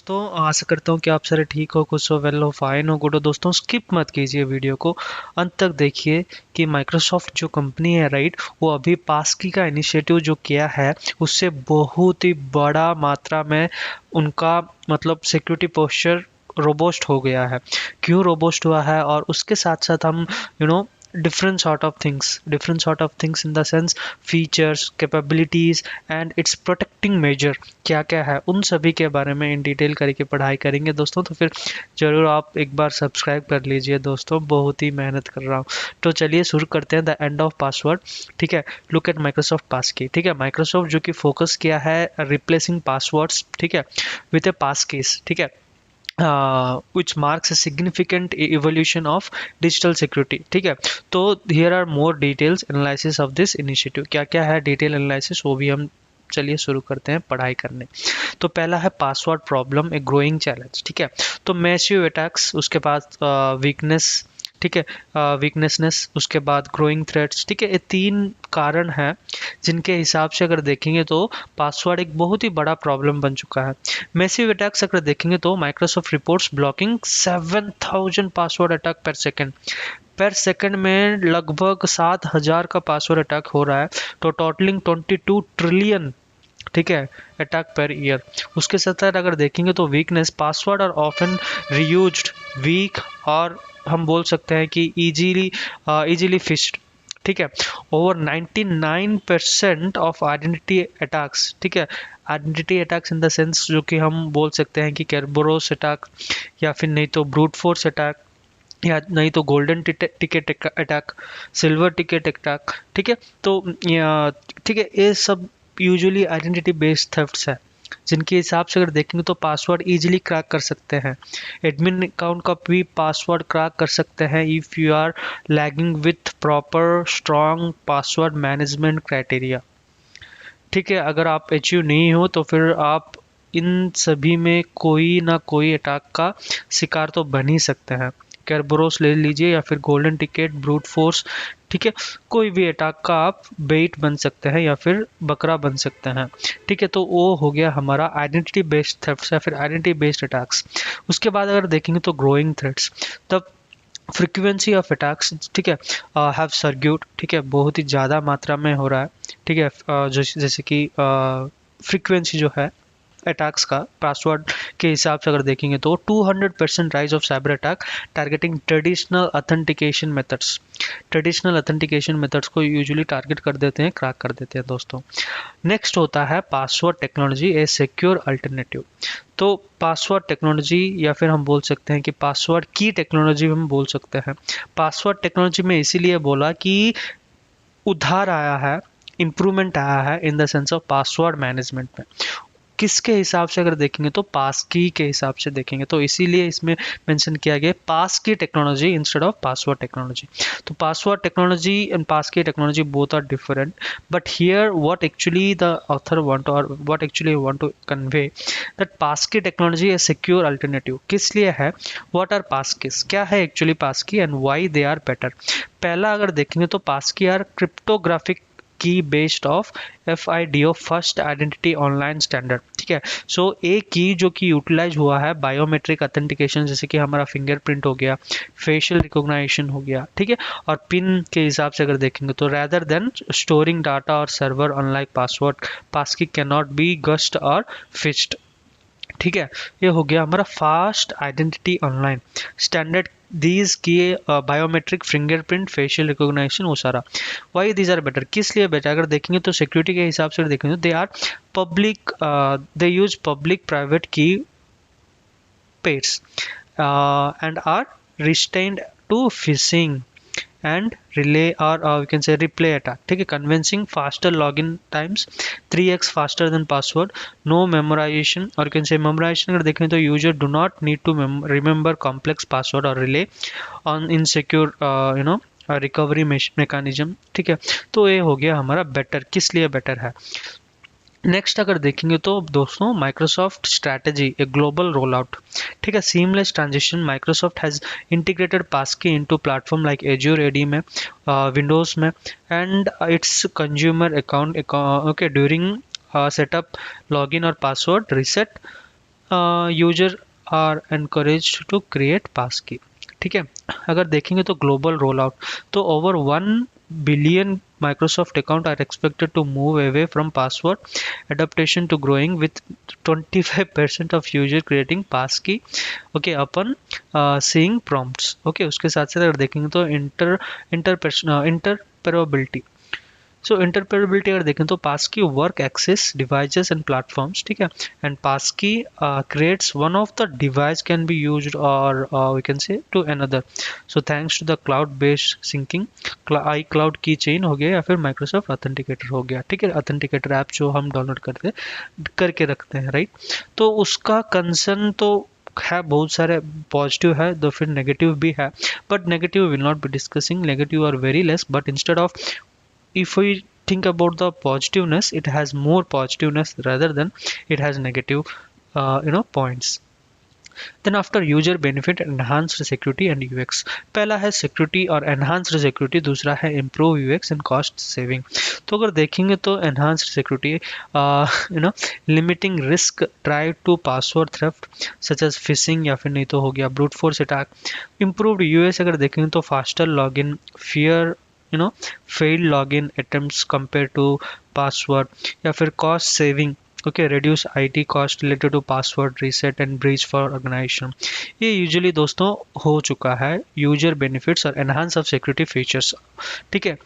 तो आशा करता हूँ कि आप सारे ठीक हो, खुश हो, वेल हो, फाइन हो, गुड हो। दोस्तों स्किप मत कीजिए वीडियो को, अंत तक देखिए कि माइक्रोसॉफ्ट जो कंपनी है राइट, वो अभी पासकी का इनिशिएटिव जो किया है उससे बहुत ही बड़ा मात्रा में उनका मतलब सिक्योरिटी पोस्चर रोबोस्ट हो गया है। क्यों रोबोस्ट हुआ है, और उसके साथ साथ हम you know different sort of things in the sense features, capabilities and its protecting measure क्या क्या है, उन सभी के बारे में इन डिटेल करके पढ़ाई करेंगे दोस्तों। तो फिर जरूर आप एक बार सब्सक्राइब कर लीजिए दोस्तों, बहुत ही मेहनत कर रहा हूँ। तो चलिए शुरू करते हैं द एंड ऑफ पासवर्ड। ठीक है, लुक एट माइक्रोसॉफ्ट पास की। ठीक है, माइक्रोसॉफ्ट जो कि फोकस किया है रिप्लेसिंग पासवर्ड्स, ठीक है, विद ए पास कीज। ठीक है, which marks a significant evolution of digital security। ठीक है, तो here are more details analysis of this initiative। क्या क्या है डिटेल एनालिसिस, वो भी हम चलिए शुरू करते हैं पढ़ाई करने। तो पहला है password problem, a growing challenge. ठीक है, तो मैसिव अटैक्स, उसके बाद वीकनेस, ठीक है, वीकनेसनेस, उसके बाद ग्रोइंग थ्रेट्स। ठीक है, ये तीन कारण हैं जिनके हिसाब से अगर देखेंगे तो पासवर्ड एक बहुत ही बड़ा प्रॉब्लम बन चुका है। मैसिव अटैक्स अगर देखेंगे तो Microsoft reports blocking 7,000 password attack पर सेकंड में लगभग 7,000 का पासवर्ड अटैक हो रहा है। तो टोटलिंग 22 ट्रिलियन, ठीक है, अटैक पर ईयर। उसके साथ अगर देखेंगे तो weakness, password are often reused, weak, और हम बोल सकते हैं कि इजीली फिश्ड। ठीक है, ओवर 99% ऑफ आइडेंटिटी अटैक्स। ठीक है, identity attacks in the sense जो कि हम बोल सकते हैं कि कैरबोरोस अटैक, या फिर नहीं तो ब्रूट फोर्स अटैक, या नहीं तो golden ticket attack, silver ticket attack. ठीक है, तो ठीक है, ये सब यूजुअली आइडेंटिटी बेस्ड थेफ्ट्स है जिनके हिसाब से अगर देखेंगे तो पासवर्ड इजीली क्रैक कर सकते हैं। एडमिन अकाउंट का भी पासवर्ड क्रैक कर सकते हैं if you are lagging with proper strong password management criteria. ठीक है, अगर आप एचयू नहीं हो तो फिर आप इन सभी में कोई ना कोई अटैक का शिकार तो बन ही सकते हैं। कैरबोरोस ले लीजिए या फिर गोल्डन टिकट, ब्रूट फोर्स। ठीक है, कोई भी अटैक का आप बेट बन सकते हैं या फिर बकरा बन सकते हैं। ठीक है, तो वो हो गया हमारा आइडेंटिटी बेस्ड थेफ्ट्स या फिर आइडेंटिटी बेस्ड अटैक्स। उसके बाद अगर देखेंगे तो ग्रोइंग थ्रेट्स, तब फ्रिक्वेंसी ऑफ अटैक्स, ठीक है, हैव सर्ग्यूट। ठीक है, बहुत ही ज़्यादा मात्रा में हो रहा है। ठीक है, जैसे कि फ्रिक्वेंसी जो है अटैक्स का पासवर्ड के हिसाब से अगर देखेंगे तो 200% rise of cyber attack targeting traditional authentication methods को यूजुअली टारगेट कर देते हैं, क्रैक कर देते हैं दोस्तों। नेक्स्ट होता है पासवर्ड टेक्नोलॉजी ए सिक्योर अल्टरनेटिव। तो पासवर्ड टेक्नोलॉजी, या फिर हम बोल सकते हैं कि पासवर्ड की टेक्नोलॉजी हम बोल सकते हैं। पासवर्ड टेक्नोलॉजी में इसीलिए बोला कि उधार आया है, इम्प्रूवमेंट आया है in the sense of password management में। किसके हिसाब से अगर देखेंगे तो पास की के हिसाब से देखेंगे, तो इसीलिए इसमें मेंशन किया गया passkey technology instead of password technology. तो password technology and passkey technology both are different, but here what actually the author want or what actually want to convey that passkey technology A secure alternative किस लिए है। What are pass keys, क्या है actually passkey and why they are better. पहला अगर देखेंगे तो passkey are cryptographic key based of FIDO first identity online standard. ठीक है, सो एक की जो कि यूटिलाइज हुआ है बायोमेट्रिक अथेंटिकेशन, जैसे कि हमारा फिंगरप्रिंट हो गया, फेशियल रिकॉग्निशन हो गया, ठीक है, और पिन के हिसाब से अगर देखेंगे तो रैदर देन स्टोरिंग डाटा और server unlike password, passkey can not be gust और फिस्ड। ठीक है, ये हो गया हमारा fast identity online standard. These किए बायोमेट्रिक, फिंगरप्रिंट, फेशियल रिकॉग्निशन, वो सारा। वाई दीज आर बेटर, किस लिए बेटर अगर देखेंगे तो सिक्योरिटी के हिसाब से देखेंगे तो they are public, they use public private key pairs and are restrained to phishing and relay, or we can say replay attack। ठीक है, convincing faster login times, 3x faster than password, no memorization, or you can say memorization अगर देखें तो user do not need to remember complex password or relay on insecure recovery mechanism. ठीक है, तो ये हो गया हमारा बेटर, किस लिए बेटर है। नेक्स्ट अगर देखेंगे तो दोस्तों Microsoft strategy a global roll out. ठीक है, seamless transition, Microsoft has integrated passkey into platform like Azure AD में, विंडोज़ में, and its consumer account okay during setup, login or password reset user are encouraged to create passkey. ठीक है, अगर देखेंगे तो global roll out, तो over 1 billion Microsoft account are expected to move away from password adaptation to growing with 25% of user creating pass key, okay, upon seeing prompts। okay, उसके साथ साथ अगर देखेंगे तो इंटरपरेबिलिटी, सो इंटरपरेबिलिटी अगर देखें तो passkey work access devices and platforms. ठीक है, and passkey creates one of the device can be used or we can say to another, so thanks to the cloud based syncing, iCloud keychain हो गया या फिर Microsoft authenticator हो गया। ठीक है, ऑथेंटिकेटर ऐप जो हम डाउनलोड करके रखते हैं, राइट। तो उसका कंसर्न तो है, बहुत सारे पॉजिटिव है तो फिर नेगेटिव भी है, but negative will not be discussing, negative are very less, but instead of if we think about the positiveness, it has more positiveness rather than it has negative points। then after user benefit, enhanced security and UX, पहला है security और enhanced security, दूसरा है improve UX and cost saving। तो अगर देखेंगे तो enhanced security limiting risk tried to password theft such as phishing या फिर नहीं तो हो गया brute force attack। improved UX अगर देखेंगे तो faster login, fear failed login attempts compared to password, या फिर cost saving, okay, reduce IT cost related to password reset and breach for organization। ये यूजुअली दोस्तों हो चुका है यूजर बेनिफिट्स और एनहांस ऑफ सिक्योरिटी फीचर्स। ठीक है,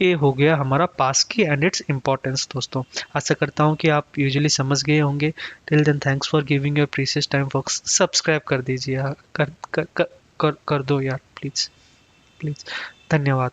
ये हो गया हमारा पास की एंड इट्स इम्पोर्टेंस। दोस्तों आशा करता हूँ कि आप यूजुअली समझ गए होंगे। Till then thanks for giving your precious time folks, subscribe कर दीजिए, कर दो यार, प्लीज प्लीज, धन्यवाद।